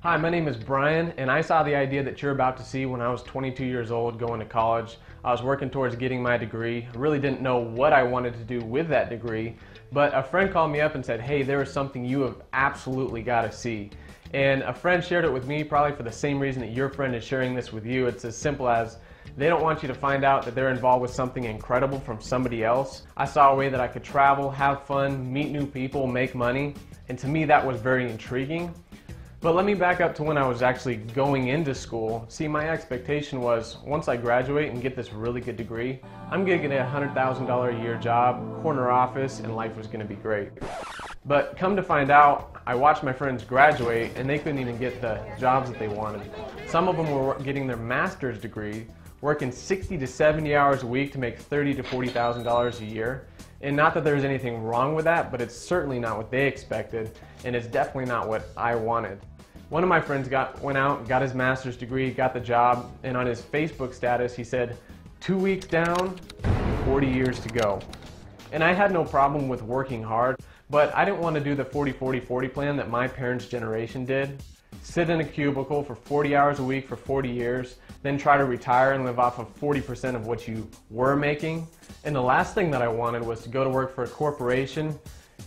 Hi, my name is Brian, and I saw the idea that you're about to see when I was 22 years old going to college. I was working towards getting my degree. I really didn't know what I wanted to do with that degree, but a friend called me up and said, hey, there is something you have absolutely got to see. And a friend shared it with me probably for the same reason that your friend is sharing this with you. It's as simple as they don't want you to find out that they're involved with something incredible from somebody else. I saw a way that I could travel, have fun, meet new people, make money, and to me that was very intriguing. But let me back up to when I was actually going into school. See, my expectation was once I graduate and get this really good degree, I'm gonna get a $100,000 a year job, corner office, and life was gonna be great. But come to find out, I watched my friends graduate and they couldn't even get the jobs that they wanted. Some of them were getting their master's degree, working 60 to 70 hours a week to make $30,000 to $40,000 a year. And not that there's anything wrong with that, but it's certainly not what they expected, and it's definitely not what I wanted. One of my friends went out, got his master's degree, got the job, and on his Facebook status he said, 2 weeks down, 40 years to go. And I had no problem with working hard, but I didn't want to do the 40-40-40 plan that my parents' generation did. Sit in a cubicle for 40 hours a week for 40 years, then try to retire and live off of 40% of what you were making. And the last thing that I wanted was to go to work for a corporation,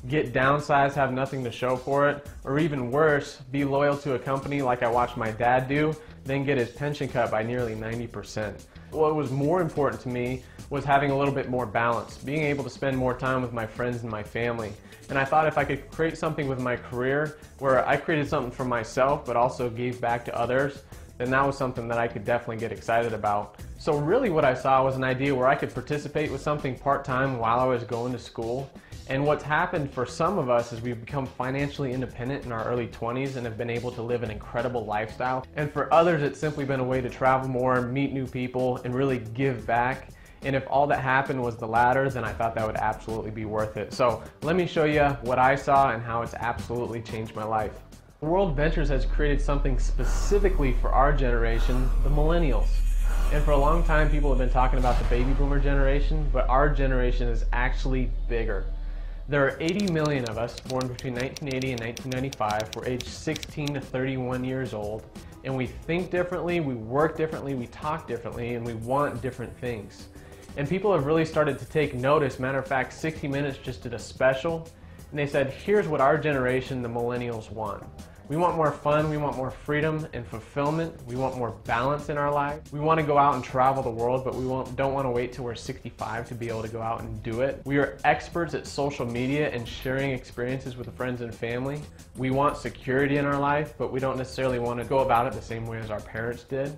get downsized, have nothing to show for it, or even worse, be loyal to a company like I watched my dad do, then get his pension cut by nearly 90%. What was more important to me was having a little bit more balance, being able to spend more time with my friends and my family. And I thought if I could create something with my career where I created something for myself but also gave back to others, then that was something that I could definitely get excited about. So really what I saw was an idea where I could participate with something part-time while I was going to school. And what's happened for some of us is we've become financially independent in our early 20s and have been able to live an incredible lifestyle. And for others, it's simply been a way to travel more, meet new people, and really give back. And if all that happened was the latter, then I thought that would absolutely be worth it. So let me show you what I saw and how it's absolutely changed my life. World Ventures has created something specifically for our generation, the millennials. And for a long time, people have been talking about the baby boomer generation, but our generation is actually bigger. There are 80 million of us born between 1980 and 1995. We're aged 16 to 31 years old, and we think differently, we work differently, we talk differently, and we want different things. And people have really started to take notice. Matter of fact, 60 Minutes just did a special, and they said, here's what our generation, the millennials, want. We want more fun, we want more freedom and fulfillment, we want more balance in our lives. We want to go out and travel the world, but we don't want to wait till we're 65 to be able to go out and do it. We are experts at social media and sharing experiences with friends and family. We want security in our life, but we don't necessarily want to go about it the same way as our parents did.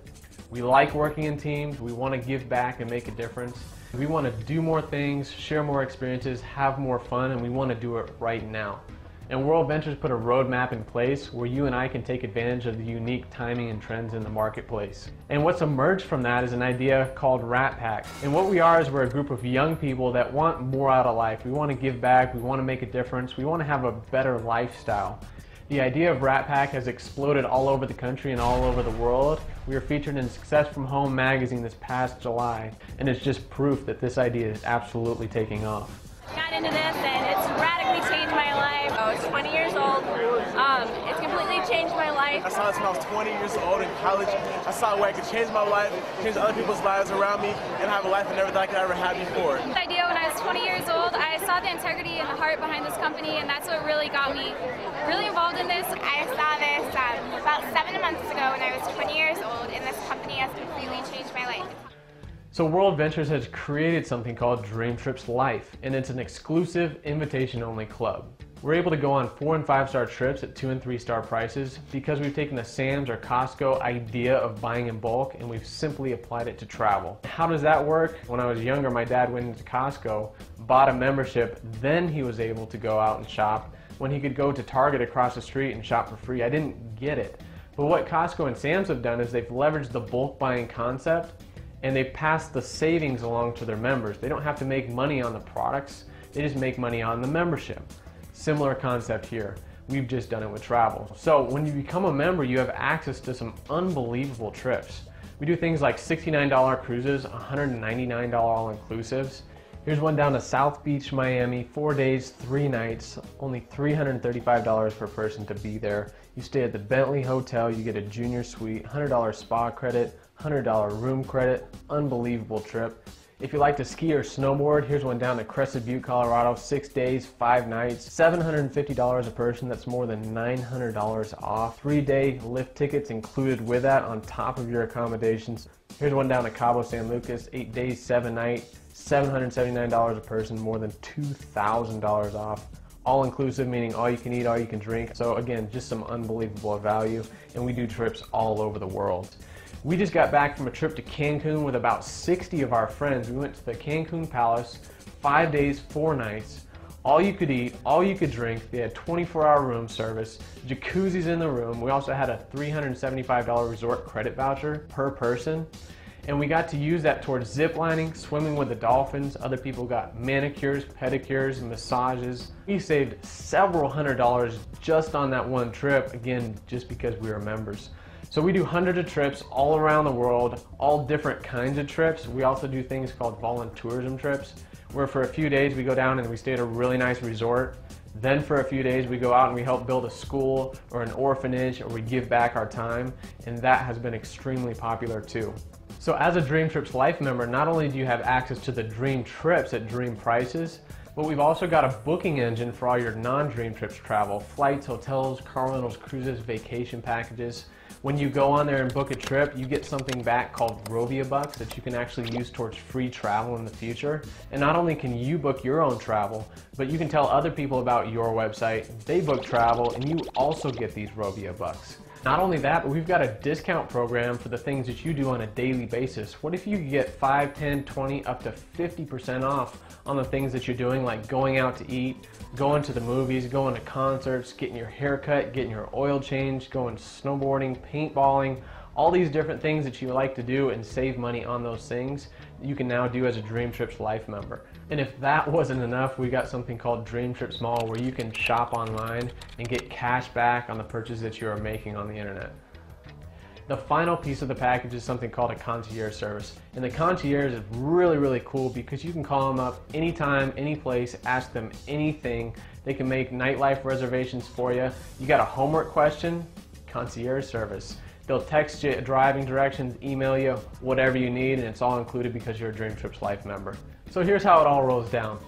We like working in teams, we want to give back and make a difference. We want to do more things, share more experiences, have more fun, and we want to do it right now. And World Ventures put a roadmap in place where you and I can take advantage of the unique timing and trends in the marketplace. And what's emerged from that is an idea called Rat Pack. And what we are is we're a group of young people that want more out of life. We want to give back, we want to make a difference, we want to have a better lifestyle. The idea of Rat Pack has exploded all over the country and all over the world. We were featured in Success from Home magazine this past July, and it's just proof that this idea is absolutely taking off. Got into this and it's radically changed my life. I was 20 years old. It's completely changed my life. I saw this when I was 20 years old in college. I saw where I could change my life, change other people's lives around me, and have a life I never thought I could ever have before. The idea when I was 20 years old, I saw the integrity and the heart behind this company, and that's what really got me really involved in this. I saw this about 7 months ago when I was 20 years old, and this company has completely changed my life. So World Ventures has created something called Dream Trips Life, and it's an exclusive invitation-only club. We're able to go on 4- and 5-star trips at 2- and 3-star prices because we've taken the Sam's or Costco idea of buying in bulk and we've simply applied it to travel. How does that work? When I was younger, my dad went into Costco, bought a membership, then he was able to go out and shop when he could go to Target across the street and shop for free. I didn't get it. But what Costco and Sam's have done is they've leveraged the bulk buying concept and they pass the savings along to their members. They don't have to make money on the products, they just make money on the membership. Similar concept here. We've just done it with travel. So when you become a member, you have access to some unbelievable trips. We do things like $69 cruises, $199 all-inclusives, Here's one down to South Beach, Miami, 4 days, 3 nights, only $335 per person to be there. You stay at the Bentley Hotel, you get a junior suite, $100 spa credit, $100 room credit, unbelievable trip. If you like to ski or snowboard, here's one down to Crested Butte, Colorado, 6 days, 5 nights, $750 a person, that's more than $900 off. 3-day lift tickets included with that on top of your accommodations. Here's one down to Cabo San Lucas, 8 days, 7 nights, $779 a person, more than $2,000 off. All inclusive, meaning all you can eat, all you can drink. So again, just some unbelievable value, and we do trips all over the world. We just got back from a trip to Cancun with about 60 of our friends. We went to the Cancun Palace, 5 days, 4 nights. All you could eat, all you could drink. They had 24-hour room service, jacuzzis in the room. We also had a $375 resort credit voucher per person. And we got to use that towards zip lining, swimming with the dolphins. Other people got manicures, pedicures, massages. We saved several $100s just on that one trip, again, just because we were members. So we do hundreds of trips all around the world, all different kinds of trips. We also do things called volunteerism trips, where for a few days we go down and we stay at a really nice resort. Then for a few days we go out and we help build a school or an orphanage, or we give back our time, and that has been extremely popular too. So as a Dream Trips Life member, not only do you have access to the Dream Trips at Dream prices, but we've also got a booking engine for all your non-Dream Trips travel, flights, hotels, car rentals, cruises, vacation packages. When you go on there and book a trip, you get something back called Rovia Bucks that you can actually use towards free travel in the future. And not only can you book your own travel, but you can tell other people about your website, they book travel, and you also get these Rovia Bucks. Not only that, but we've got a discount program for the things that you do on a daily basis. What if you get 5, 10, 20, up to 50% off on the things that you're doing, like going out to eat, going to the movies, going to concerts, getting your hair cut, getting your oil changed, going snowboarding, paintballing, all these different things that you like to do and save money on those things, you can now do as a Dream Trips Life member. And if that wasn't enough, we got something called Dream Trips Mall, where you can shop online and get cash back on the purchases that you are making on the internet. The final piece of the package is something called a concierge service. And the concierge is really, really cool because you can call them up anytime, any place, ask them anything. They can make nightlife reservations for you. You got a homework question? Concierge service. They'll text you driving directions, email you, whatever you need, and it's all included because you're a Dream Trips Life member. So here's how it all rolls down.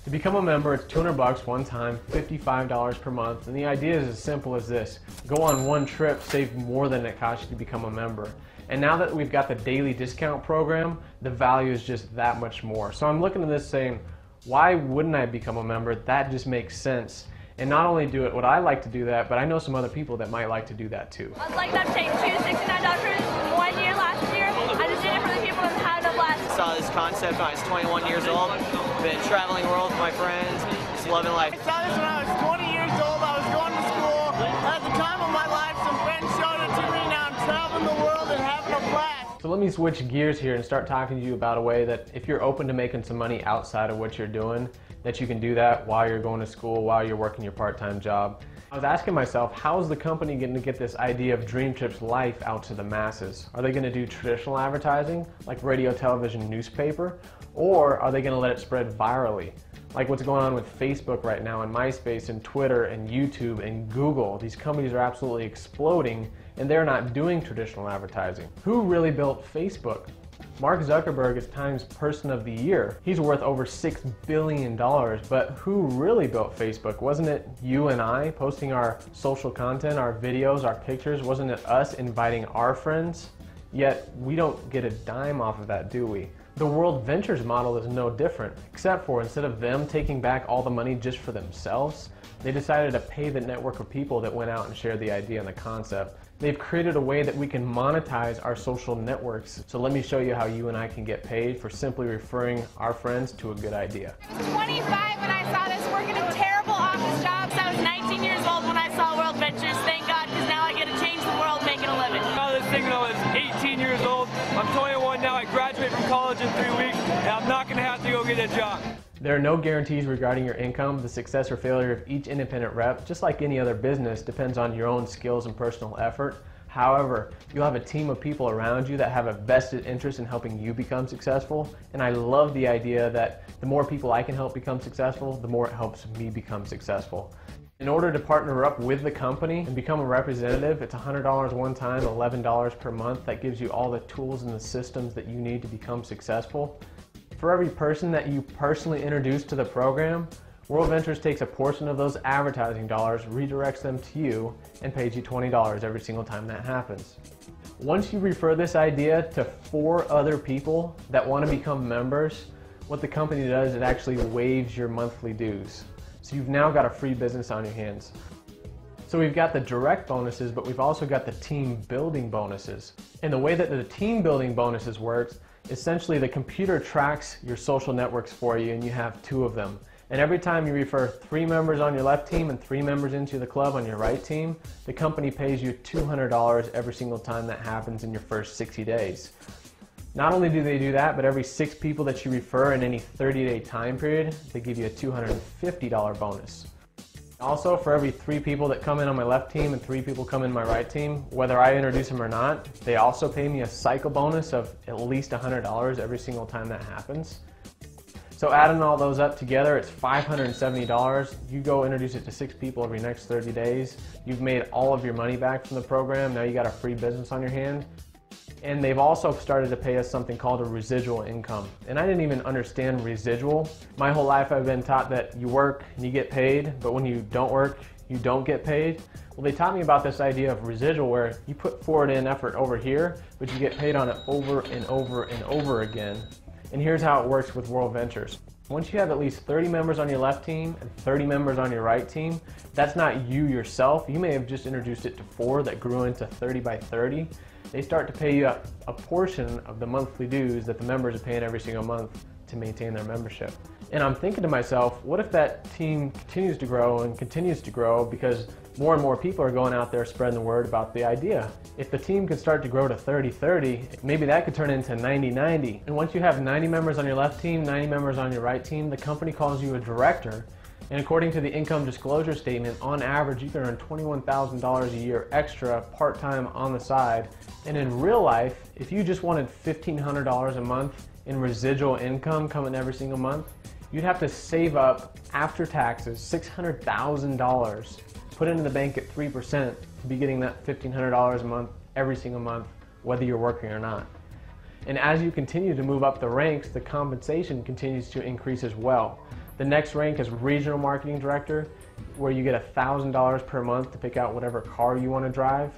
To become a member, it's $200 one time, $55 per month, and the idea is as simple as this. Go on one trip, save more than it costs you to become a member. And now that we've got the daily discount program, the value is just that much more. So I'm looking at this saying, why wouldn't I become a member? That just makes sense. And not only do it, would I like to do that, but I know some other people that might like to do that too. I'd like that to take $269 1 year last year. I just did it for the people and had a blast. I saw this concept when I was 21 years old. Been traveling the world with my friends, just loving life. I saw this when I was 20 years old. I was going to school. At the time of my life, some friends showed it to me. Now I'm traveling the world and having a blast. So let me switch gears here and start talking to you about a way that if you're open to making some money outside of what you're doing, that you can do that while you're going to school, while you're working your part-time job. I was asking myself, how is the company going to get this idea of Dream Trips Life out to the masses? Are they going to do traditional advertising, like radio, television, newspaper? Or are they going to let it spread virally? Like what's going on with Facebook right now, and MySpace, and Twitter, and YouTube, and Google. These companies are absolutely exploding, and they're not doing traditional advertising. Who really built Facebook? Mark Zuckerberg is Time's Person of the Year. He's worth over $6 billion, but who really built Facebook? Wasn't it you and I posting our social content, our videos, our pictures? Wasn't it us inviting our friends? Yet we don't get a dime off of that, do we? The World Ventures model is no different, except for instead of them taking back all the money just for themselves, they decided to pay the network of people that went out and shared the idea and the concept. They've created a way that we can monetize our social networks. So let me show you how you and I can get paid for simply referring our friends to a good idea. I was 25 when I saw this, working a terrible office job. So I was 19 years old when I saw World Ventures. Thank God, because now I get to change the world making a living. I saw this thing when I was 18 years old. I'm 21 now. I graduate from college in 3 weeks, and I'm not going to have to go get a job. There are no guarantees regarding your income. The success or failure of each independent rep, just like any other business, depends on your own skills and personal effort. However, you'll have a team of people around you that have a vested interest in helping you become successful. And I love the idea that The more people I can help become successful, the more it helps me become successful. In order to partner up with the company and become a representative, it's $100 one time, $11 per month. That gives you all the tools and the systems that you need to become successful. For every person that you personally introduce to the program, World Ventures takes a portion of those advertising dollars, redirects them to you, and pays you $20 every single time that happens. Once you refer this idea to 4 other people that want to become members, what the company does, it actually waives your monthly dues. So you've now got a free business on your hands. So we've got the direct bonuses, but we've also got the team building bonuses. And the way that the team building bonuses works, essentially the computer tracks your social networks for you, and you have 2 of them. And every time you refer 3 members on your left team and 3 members into the club on your right team, the company pays you $200 every single time that happens in your first 60 days. Not only do they do that, but every 6 people that you refer in any 30-day time period, they give you a $250 bonus. Also, for every 3 people that come in on my left team and 3 people come in my right team, whether I introduce them or not, they also pay me a cycle bonus of at least $100 every single time that happens. So adding all those up together, it's $570. You go introduce it to 6 people every next 30 days. You've made all of your money back from the program. Now you got a free business on your hand. And they've also started to pay us something called a residual income. And I didn't even understand residual. My whole life I've been taught that you work and you get paid, but when you don't work, you don't get paid. Well, they taught me about this idea of residual, where you put forward in effort over here, but you get paid on it over and over and over again. And here's how it works with World Ventures. Once you have at least 30 members on your left team and 30 members on your right team, that's not you yourself. You may have just introduced it to 4 that grew into 30 by 30. They start to pay you a portion of the monthly dues that the members are paying every single month to maintain their membership. And I'm thinking to myself, what if that team continues to grow and continues to grow because more and more people are going out there spreading the word about the idea? If the team could start to grow to 30-30, maybe that could turn into 90-90. And once you have 90 members on your left team, 90 members on your right team, the company calls you a director. And according to the income disclosure statement, on average, you can earn $21,000 a year extra part-time on the side. And in real life, if you just wanted $1,500 a month in residual income coming every single month, you'd have to save up, after taxes, $600,000, put it in the bank at 3% to be getting that $1,500 a month every single month, whether you're working or not. And as you continue to move up the ranks, the compensation continues to increase as well. The next rank is Regional Marketing Director, where you get $1,000 per month to pick out whatever car you want to drive.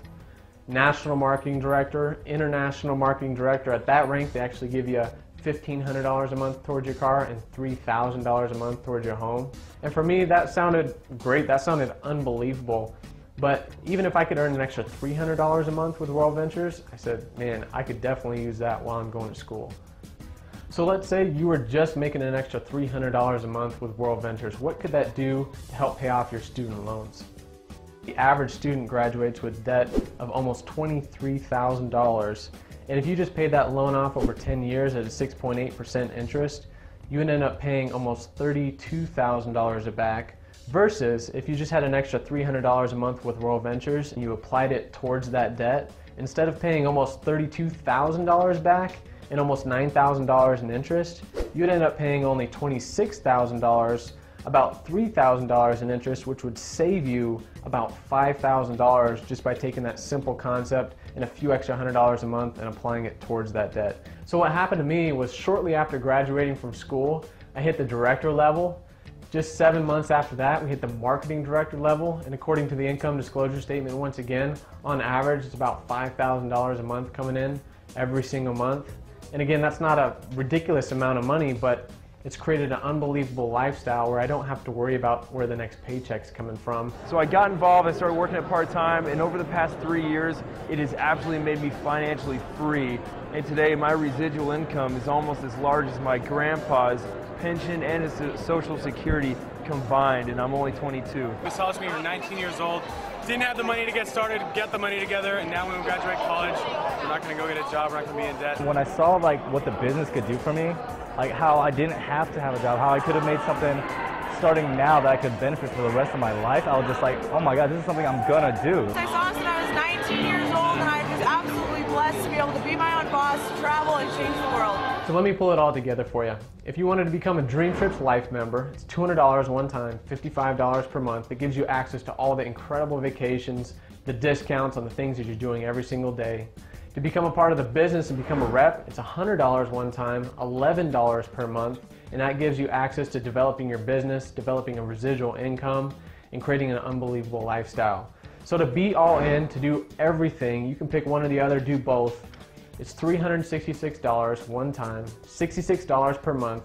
National Marketing Director, International Marketing Director, at that rank they actually give you $1,500 a month towards your car and $3,000 a month towards your home. And for me, that sounded great, that sounded unbelievable. But even if I could earn an extra $300 a month with World Ventures, I said, man, I could definitely use that while I'm going to school. So let's say you were just making an extra $300 a month with World Ventures. What could that do to help pay off your student loans? The average student graduates with debt of almost $23,000. And if you just paid that loan off over 10 years at a 6.8% interest, you would end up paying almost $32,000 back. Versus if you just had an extra $300 a month with World Ventures and you applied it towards that debt, instead of paying almost $32,000 back and almost $9,000 in interest, you'd end up paying only $26,000, about $3,000 in interest, which would save you about $5,000 just by taking that simple concept and a few extra $100 a month and applying it towards that debt. So what happened to me was shortly after graduating from school, I hit the director level. Just 7 months after that, we hit the marketing director level, and according to the income disclosure statement, once again, on average, it's about $5,000 a month coming in every single month. And again, that's not a ridiculous amount of money, but it's created an unbelievable lifestyle where I don't have to worry about where the next paycheck's coming from. So I got involved, I started working at part-time, and over the past 3 years, it has absolutely made me financially free. And today, my residual income is almost as large as my grandpa's pension and his Social Security combined, and I'm only 22. This college when we were 19 years old. Didn't have the money to get started, get the money together, and now when we graduate college, we're not going to go get a job, we're not going to be in debt. When I saw like what the business could do for me, like how I didn't have to have a job, how I could have made something starting now that I could benefit for the rest of my life, I was just like, oh my God, this is something I'm gonna do. I saw this when I was 19 years old, and I was absolutely blessed to be able to be my own boss, travel, and change the world. So let me pull it all together for you. If you wanted to become a Dream Trips Life member, it's $200 one time, $55 per month. It gives you access to all the incredible vacations, the discounts on the things that you're doing every single day. To become a part of the business and become a rep, it's $100 one time, $11 per month, and that gives you access to developing your business, developing a residual income, and creating an unbelievable lifestyle. So to be all in, to do everything, you can pick one or the other, do both. It's $366 one time, $66 per month,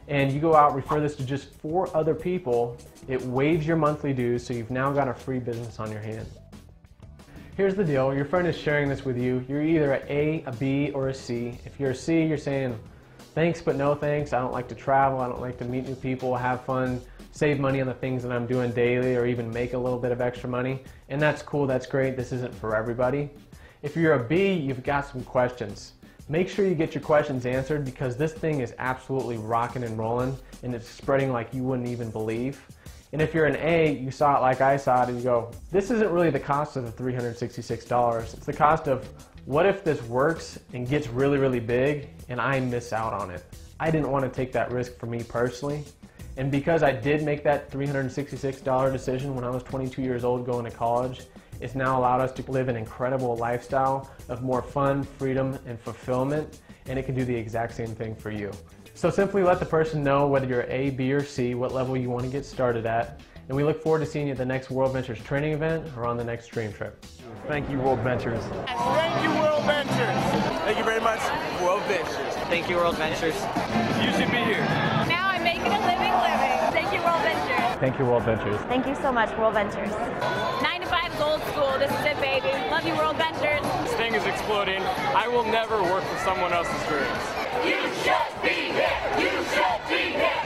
and you go out, refer this to just 4 other people. It waives your monthly dues, so you've now got a free business on your hand. Here's the deal, your friend is sharing this with you. You're either an A, a B, or a C. If you're a C, you're saying, thanks but no thanks. I don't like to travel, I don't like to meet new people, have fun, save money on the things that I'm doing daily, or even make a little bit of extra money. And that's cool, that's great, this isn't for everybody. If you're a B, you've got some questions. Make sure you get your questions answered, because this thing is absolutely rocking and rolling, and it's spreading like you wouldn't even believe. And if you're an A, you saw it like I saw it, and you go, this isn't really the cost of the $366. It's the cost of, what if this works and gets really, really big and I miss out on it? I didn't want to take that risk for me personally. And because I did make that $366 decision when I was 22 years old going to college, it's now allowed us to live an incredible lifestyle of more fun, freedom, and fulfillment, and it can do the exact same thing for you. So simply let the person know whether you're A, B, or C, what level you want to get started at, and we look forward to seeing you at the next World Ventures training event or on the next Dream Trip. Thank you, World Ventures. Thank you, World Ventures. Thank you very much, World Ventures. Thank you, World Ventures. You should be here. Now I'm making a living. Thank you, World Ventures. Thank you, World Ventures. Thank you so much, World Ventures. 9 to 5 is old school. This is it, baby. Love you, World Ventures. This thing is exploding. I will never work for someone else's dreams. You should be here. You should be here.